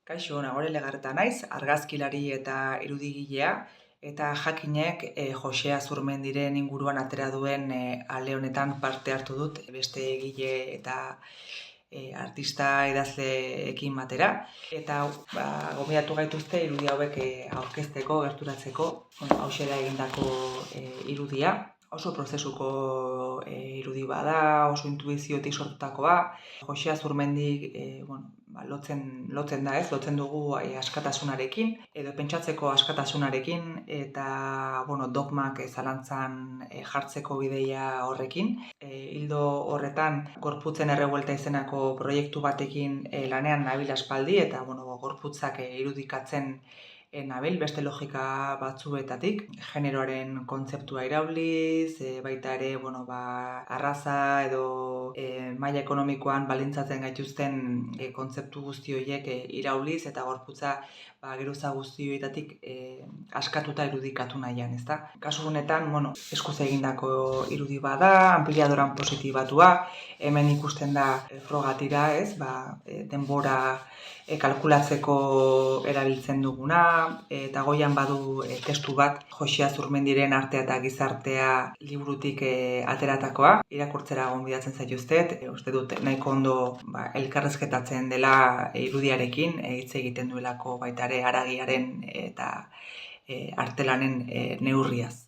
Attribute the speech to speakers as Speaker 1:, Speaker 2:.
Speaker 1: Kaixo, Nagore Legarreta naiz, argazkilari eta irudigilea, eta jakinek Jose Azurmendiren inguruan atera duen ale honetan parte hartu dut beste egile eta artista idazleekin batera. Eta gonbidatu gaituzte irudi hauek aurkezteko, gerturatzeko, hauxe da egindako irudia. Oso prozesuko irudi bada, oso intuiziotik sortutakoa. Jose Azurmendik lotzen da ez, lotzen dugu askatasunarekin, edo pentsatzeko askatasunarekin, eta dogmak zalantzan jartzeko bideia horrekin. Hildo horretan, Gorputzen Errebuelta izenako proiektu batekin lanean nabil aspaldi, eta gorputzak irudikatzen nabil beste logika batzuetatik, generoaren kontzeptua irauliz, baita ere arraza edo maila ekonomikoan baldintzatzen gaituzten kontzeptu guzti horiek irauliz eta gorputza geruza guzti horietatik askatuta irudikatu nahian, ezta? Kasu honetan, eskuz egindako irudi bada, ampliadoran positibatua, hemen ikusten da frogatira, ez? Denbora kalkulatzeko erabiltzen duguna, eta goian badu testu bat Jose Azurmendiren Artea eta Gizartea liburutik ateratakoa. Irakurtzera gonbidatzen zaituztet, uste dut nahiko ondo elkarrezketatzen dela irudiarekin, hitz egiten duelako baita ere haragiaren eta artelanen neurriaz.